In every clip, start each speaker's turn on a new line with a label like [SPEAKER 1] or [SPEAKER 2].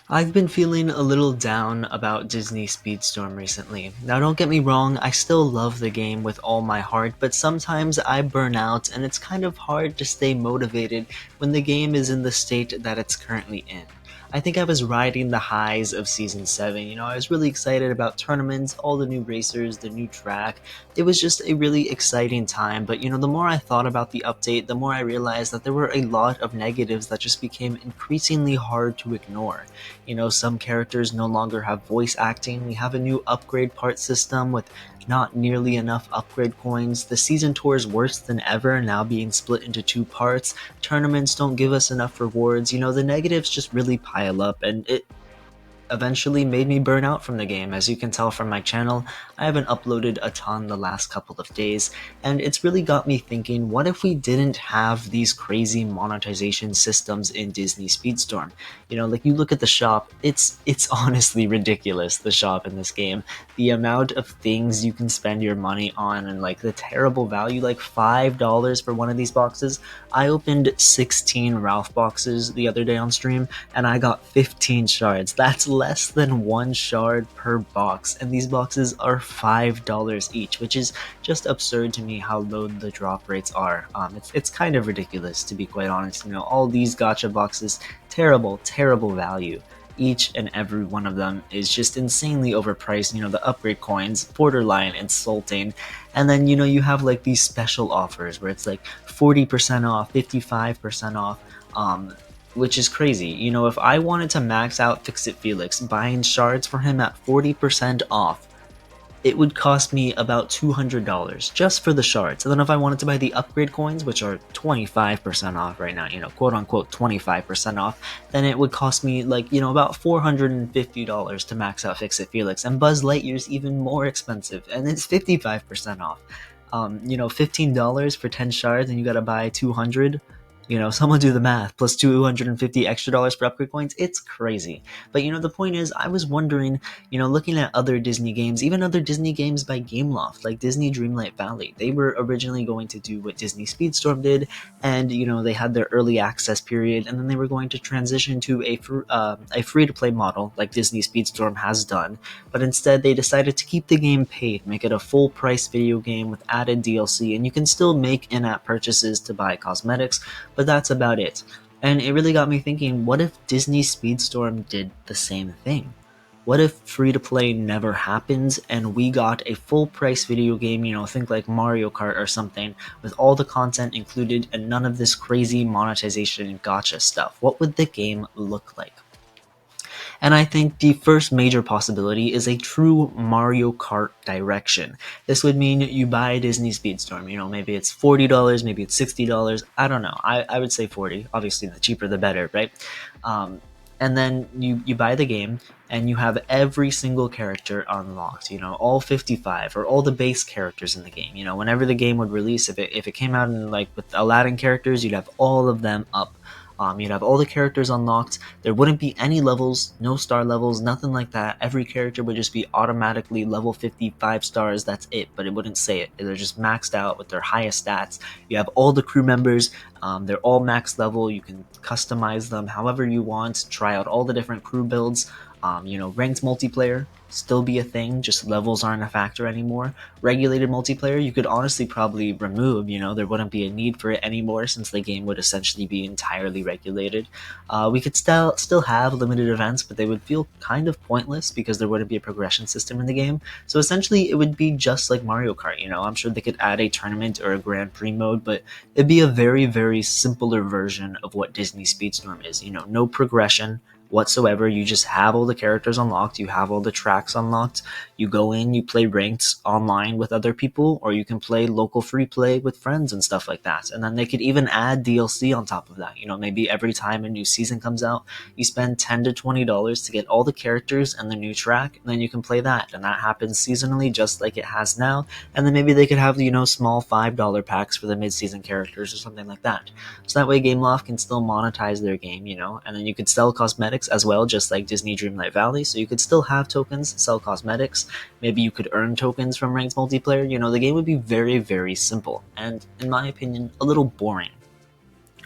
[SPEAKER 1] I've been feeling a little down about Disney Speedstorm recently. Now, don't get me wrong, I still love the game with all my heart, but sometimes I burn out and it's kind of hard to stay motivated when the game is in the state that it's currently in. I think I was riding the highs of Season 7. I was really excited about tournaments, all the new racers, the new track. It was just a really exciting time, but the more I thought about the update, the more I realized that there were a lot of negatives that just became increasingly hard to ignore. Some characters no longer have voice acting. We have a new upgrade part system with not nearly enough upgrade coins. The season tour is worse than ever, now being split into two parts. Tournaments don't give us enough rewards. The negatives just really pile up, and it eventually made me burn out from the game. As you can tell from my channel, I haven't uploaded a ton the last couple of days, and it's really got me thinking, what if we didn't have these crazy monetization systems in Disney Speedstorm? Like you look at the shop, it's honestly ridiculous, the shop in this game. The amount of things you can spend your money on and like the terrible value, like $5 for one of these boxes. I opened 16 Ralph boxes the other day on stream and I got 15 shards. That's less than one shard per box, and these boxes are $5 each, which is just absurd to me how low the drop rates are. It's kind of ridiculous, to be quite honest. All these gacha boxes, terrible value. Each and every one of them is just insanely overpriced. The upgrade coins, borderline insulting. And then, you have like these special offers where it's like 40% off, 55% off. Which is crazy. If I wanted to max out Fix It Felix, buying shards for him at 40% off, it would cost me about $200 just for the shards. And then if I wanted to buy the upgrade coins, which are 25% off right now, quote unquote 25% off, then it would cost me like, about $450 to max out Fix It Felix. And Buzz Lightyear's even more expensive, and it's 55% off. $15 for 10 shards, and you gotta buy 200. Someone do the math. Plus $250 extra dollars for upgrade coins. It's crazy. But the point is, I was wondering, looking at other Disney games, even other Disney games by Gameloft, like Disney Dreamlight Valley, they were originally going to do what Disney Speedstorm did, and they had their early access period, and then they were going to transition to a free-to-play model, like Disney Speedstorm has done. But instead, they decided to keep the game paid, make it a full-price video game with added DLC, and you can still make in-app purchases to buy cosmetics, but that's about it. And it really got me thinking, what if Disney Speedstorm did the same thing? What if free to play never happens and we got a full price video game, think like Mario Kart or something, with all the content included and none of this crazy monetization and gotcha stuff? What would the game look like? And I think the first major possibility is a true Mario Kart direction. This would mean you buy Disney Speedstorm. Maybe it's $40, maybe it's $60. I don't know. I would say 40. Obviously, the cheaper the better, right? And then you buy the game and you have every single character unlocked, all 55 or all the base characters in the game. Whenever the game would release, if it came out in like with Aladdin characters, you'd have all of them up. You'd have all the characters unlocked. There wouldn't be any levels, no star levels, nothing like that. Every character would just be automatically level 55 stars. That's it, but it wouldn't say it. They're just maxed out with their highest stats. You have all the crew members. They're all max level. You can customize them however you want. Try out all the different crew builds. Ranked multiplayer still be a thing, just levels aren't a factor anymore. Regulated multiplayer, you could honestly probably remove, there wouldn't be a need for it anymore since the game would essentially be entirely regulated. We could still have limited events, but they would feel kind of pointless because there wouldn't be a progression system in the game. So essentially, it would be just like Mario Kart. I'm sure they could add a tournament or a Grand Prix mode, but it'd be a very, very simpler version of what Disney Speedstorm is. No progression whatsoever. You just have all the characters unlocked, you have all the tracks unlocked, you go in, you play ranked online with other people, or you can play local free play with friends and stuff like that. And then they could even add DLC on top of that. Maybe every time a new season comes out, you spend $10 to $20 to get all the characters and the new track, and then you can play that. And that happens seasonally just like it has now. And then maybe they could have, small $5 packs for the mid-season characters or something like that. So that way Gameloft can still monetize their game, and then you could sell cosmetics as well, just like Disney Dreamlight Valley. So you could still have tokens, sell cosmetics. Maybe you could earn tokens from ranked multiplayer. The game would be very, very simple, and in my opinion, a little boring.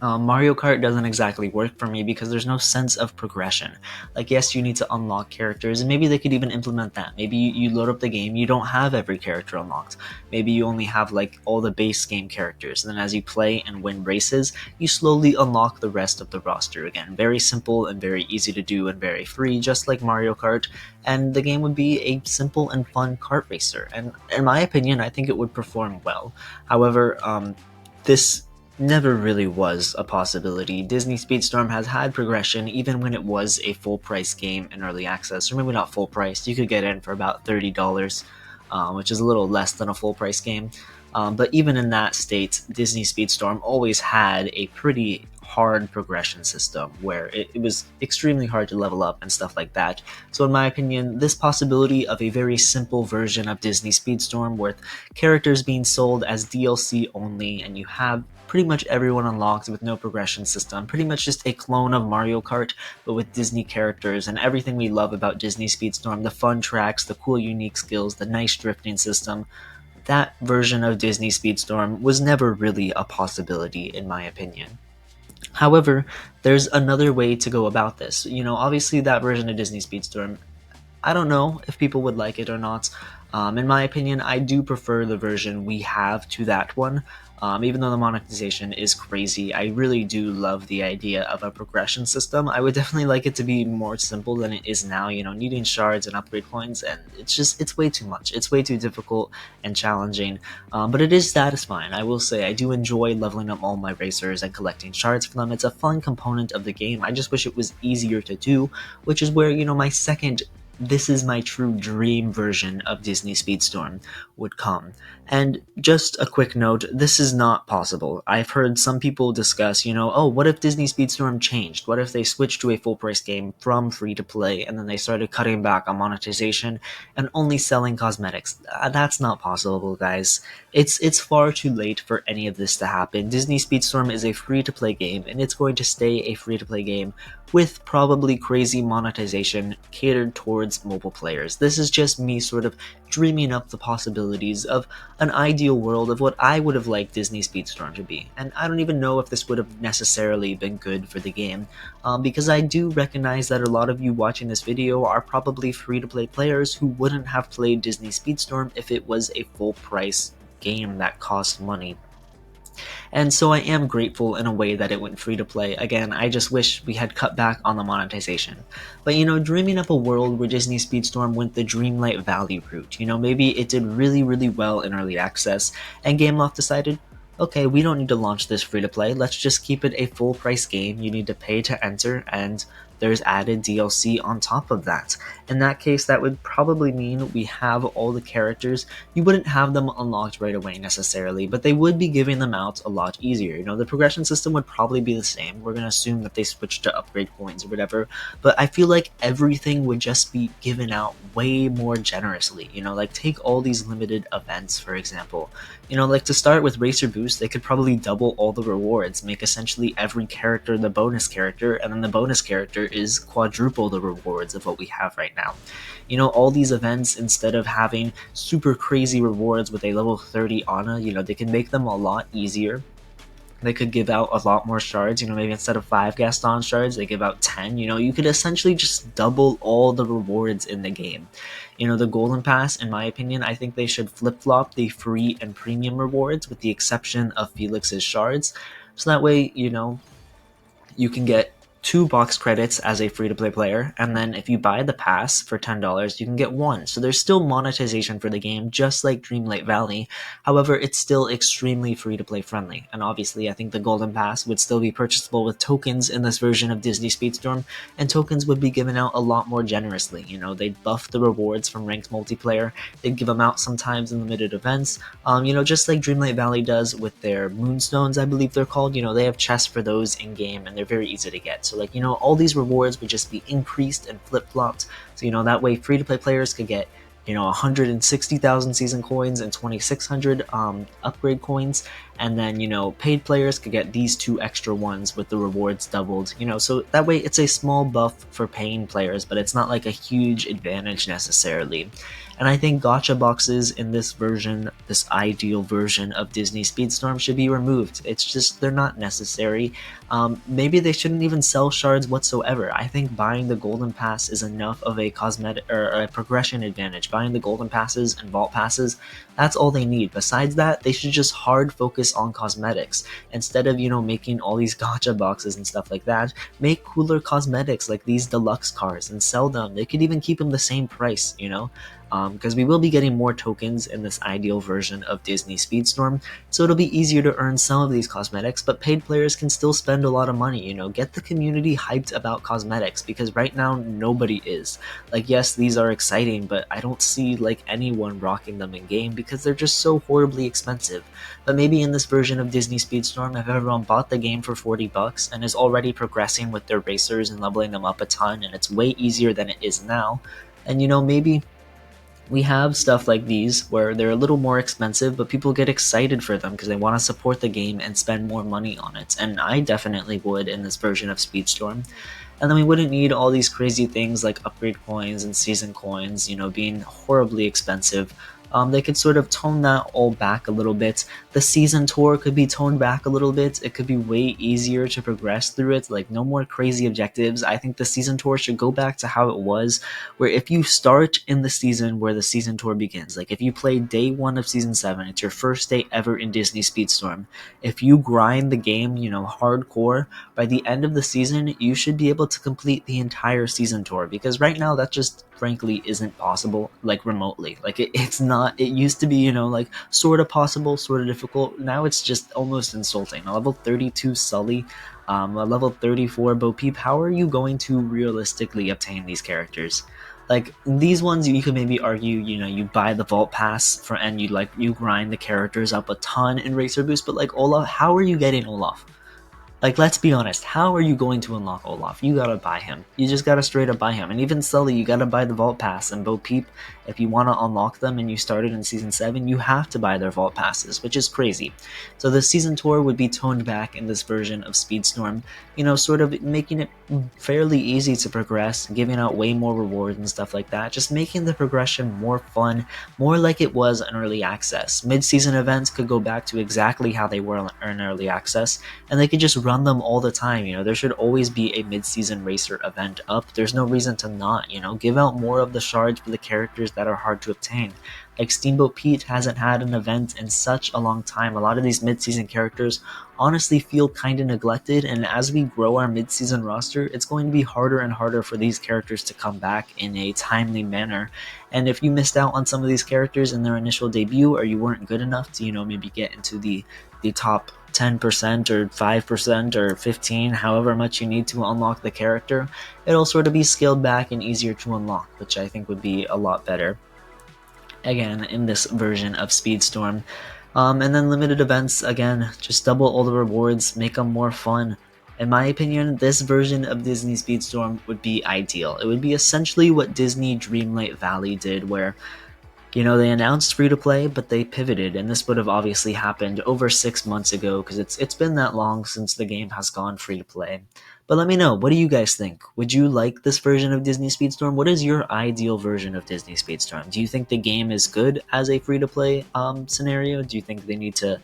[SPEAKER 1] Mario Kart doesn't exactly work for me because there's no sense of progression. Like, yes, you need to unlock characters, and maybe they could even implement that. Maybe you load up the game, you don't have every character unlocked. Maybe you only have like all the base game characters. And then as you play and win races, you slowly unlock the rest of the roster again. Very simple and very easy to do and very free, just like Mario Kart. And the game would be a simple and fun kart racer. And in my opinion, I think it would perform well. However, this never really was a possibility. Disney Speedstorm has had progression even when it was a full price game in early access, or maybe not full price. You could get in for about $30, which is a little less than a full price game. But even in that state, Disney Speedstorm always had a pretty hard progression system where it was extremely hard to level up and stuff like that. So, in my opinion, this possibility of a very simple version of Disney Speedstorm with characters being sold as DLC only, and you have pretty much everyone unlocked with no progression system, pretty much just a clone of Mario Kart, but with Disney characters and everything we love about Disney Speedstorm, the fun tracks, the cool unique skills, the nice drifting system. That version of Disney Speedstorm was never really a possibility, in my opinion. However, there's another way to go about this. Obviously, that version of Disney Speedstorm, I don't know if people would like it or not. In my opinion, I do prefer the version we have to that one. Even though the monetization is crazy, I really do love the idea of a progression system. I would definitely like it to be more simple than it is now, needing shards and upgrade coins, and it's way too much. It's way too difficult and challenging, but it is satisfying. I will say, I do enjoy leveling up all my racers and collecting shards for them. It's a fun component of the game. I just wish it was easier to do, which is where, my second this is my true dream version of Disney Speedstorm would come. And just a quick note, this is not possible. I've heard some people discuss, oh, what if Disney Speedstorm changed? What if they switched to a full price game from free to play and then they started cutting back on monetization and only selling cosmetics? That's not possible, guys. It's far too late for any of this to happen. Disney Speedstorm is a free to play game, and it's going to stay a free to play game with probably crazy monetization catered towards mobile players. This is just me sort of dreaming up the possibilities of an ideal world of what I would have liked Disney Speedstorm to be. And I don't even know if this would have necessarily been good for the game, because I do recognize that a lot of you watching this video are probably free-to-play players who wouldn't have played Disney Speedstorm if it was a full-price game that cost money. And so I am grateful in a way that it went free to play. Again, I just wish we had cut back on the monetization. But dreaming up a world where Disney Speedstorm went the Dreamlight Valley route, maybe it did really, really well in early access, and Gameloft decided, okay, we don't need to launch this free to play, let's just keep it a full price game, you need to pay to enter, and there's added DLC on top of that. In that case, that would probably mean we have all the characters. You wouldn't have them unlocked right away necessarily, but they would be giving them out a lot easier. The progression system would probably be the same. We're going to assume that they switched to upgrade coins or whatever, but I feel like everything would just be given out way more generously. Like take all these limited events, for example. Like to start with Racer Boost, they could probably double all the rewards, make essentially every character the bonus character, and then the bonus character is quadruple the rewards of what we have right now. All these events, instead of having super crazy rewards with a level 30 Ana, they can make them a lot easier. They could give out a lot more shards, maybe instead of 5 Gaston shards, they give out 10. You could essentially just double all the rewards in the game. The Golden Pass, in my opinion, I think they should flip-flop the free and premium rewards with the exception of Felix's shards. So that way, you can get 2 box credits as a free-to-play player, and then if you buy the pass for $10, you can get 1. So there's still monetization for the game, just like Dreamlight Valley. However, it's still extremely free-to-play friendly, and obviously I think the Golden Pass would still be purchasable with tokens in this version of Disney Speedstorm, and tokens would be given out a lot more generously. They'd buff the rewards from ranked multiplayer, they'd give them out sometimes in limited events, just like Dreamlight Valley does with their Moonstones, I believe they're called. They have chests for those in-game, and they're very easy to get. So all these rewards would just be increased and flip-flopped. So, that way free-to-play players could get 160,000 season coins and 2,600 upgrade coins, and then paid players could get these two extra ones with the rewards doubled. So that way it's a small buff for paying players, but it's not like a huge advantage necessarily. And I think gotcha boxes in this version, this ideal version of Disney Speedstorm, should be removed. It's just they're not necessary. Maybe they shouldn't even sell shards whatsoever. I think buying the golden pass is enough of a cosmetic or a progression advantage. Buying the golden passes and vault passes, that's all they need. Besides that, they should just hard focus on cosmetics instead of making all these gotcha boxes and stuff like that. Make cooler cosmetics like these deluxe cars and sell them. They could even keep them the same price, because we will be getting more tokens in this ideal version of Disney Speedstorm, so it'll be easier to earn some of these cosmetics, but paid players can still spend a lot of money. Get the community hyped about cosmetics, because right now nobody is. Like, yes, these are exciting, but I don't see like anyone rocking them in game because they're just so horribly expensive. But maybe in this version of Disney Speedstorm, if everyone bought the game for $40 and is already progressing with their racers and leveling them up a ton, and it's way easier than it is now, and maybe we have stuff like these where they're a little more expensive, but people get excited for them because they want to support the game and spend more money on it. And I definitely would in this version of Speedstorm. And then we wouldn't need all these crazy things like upgrade coins and season coins, being horribly expensive. They could sort of tone that all back a little bit. The season tour could be toned back a little bit. It could be way easier to progress through it, like no more crazy objectives. I think the season tour should go back to how it was, where if you start in the season where the season tour begins, like if you play day 1 of season 7, it's your first day ever in Disney Speedstorm. If you grind the game, hardcore, by the end of the season, you should be able to complete the entire season tour, because right now that just frankly isn't possible, like remotely. Like it's not. It used to be like sort of possible, sort of difficult. Now it's just almost insulting. A level 32 Sully, a level 34 Bo Peep, how are you going to realistically obtain these characters? Like these ones, you could maybe argue, you buy the vault pass for, and you grind the characters up a ton in Racer Boost, but like Olaf, how are you getting Olaf? Like, let's be honest, how are you going to unlock Olaf? You gotta buy him. You just gotta straight up buy him. And even Sully, you gotta buy the Vault Pass. And Bo Peep, if you want to unlock them and you started in Season 7, you have to buy their Vault Passes, which is crazy. So the Season Tour would be toned back in this version of Speedstorm, sort of making it fairly easy to progress, giving out way more rewards and stuff like that, just making the progression more fun, more like it was in Early Access. Mid-season events could go back to exactly how they were in Early Access, and they could just run them all the time. There should always be a mid-season racer event up. There's no reason to not, give out more of the shards for the characters that are hard to obtain. Like Steamboat Pete hasn't had an event in such a long time. A lot of these mid-season characters honestly feel kind of neglected, and as we grow our mid-season roster, it's going to be harder and harder for these characters to come back in a timely manner. And if you missed out on some of these characters in their initial debut, or you weren't good enough to, maybe get into the top 10% or 5% or 15, however much you need to unlock the character, it'll sort of be scaled back and easier to unlock, which I think would be a lot better, again, in this version of Speedstorm. And then limited events, again, just double all the rewards, make them more fun. In my opinion, this version of Disney Speedstorm would be ideal. It would be essentially what Disney Dreamlight Valley did, where they announced free-to-play, but they pivoted, and this would have obviously happened over 6 months ago, because it's been that long since the game has gone free-to-play. But let me know, what do you guys think? Would you like this version of Disney Speedstorm? What is your ideal version of Disney Speedstorm? Do you think the game is good as a free-to-play scenario? Do you think they need to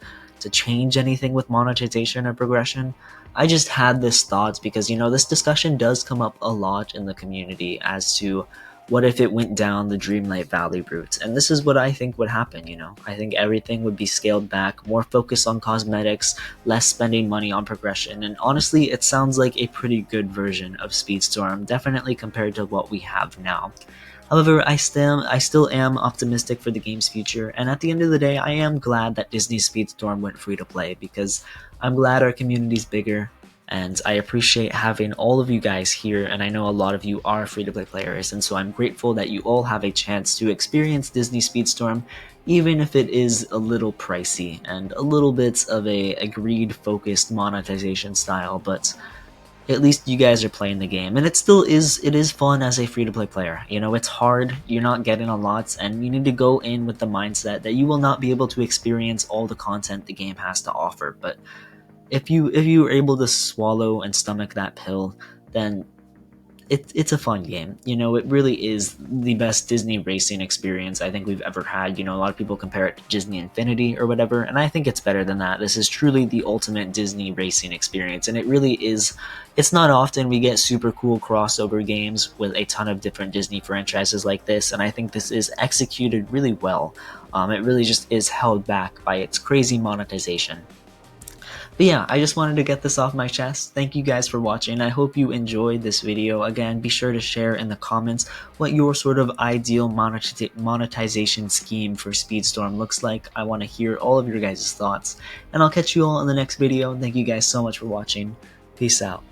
[SPEAKER 1] change anything with monetization or progression? I just had this thought because, this discussion does come up a lot in the community as to what if it went down the Dreamlight Valley route? And this is what I think would happen, I think everything would be scaled back, more focus on cosmetics, less spending money on progression, and honestly, it sounds like a pretty good version of Speedstorm, definitely compared to what we have now. However, I still am optimistic for the game's future, and at the end of the day, I am glad that Disney Speedstorm went free to play, because I'm glad our community's bigger, and I appreciate having all of you guys here, and I know a lot of you are free-to-play players, and so I'm grateful that you all have a chance to experience Disney Speedstorm, even if it is a little pricey and a little bit of a greed-focused monetization style, but at least you guys are playing the game, and it is fun as a free-to-play player. It's hard, you're not getting a lot, and you need to go in with the mindset that you will not be able to experience all the content the game has to offer. But if you are able to swallow and stomach that pill, then it's a fun game. It really is the best Disney racing experience I think we've ever had. A lot of people compare it to Disney Infinity or whatever, and I think it's better than that. This is truly the ultimate Disney racing experience, and it really is. It's not often we get super cool crossover games with a ton of different Disney franchises like this, and I think this is executed really well. It really just is held back by its crazy monetization. But yeah, I just wanted to get this off my chest. Thank you guys for watching. I hope you enjoyed this video. Again, be sure to share in the comments what your sort of ideal monetization scheme for Speedstorm looks like. I want to hear all of your guys' thoughts. And I'll catch you all in the next video. Thank you guys so much for watching. Peace out.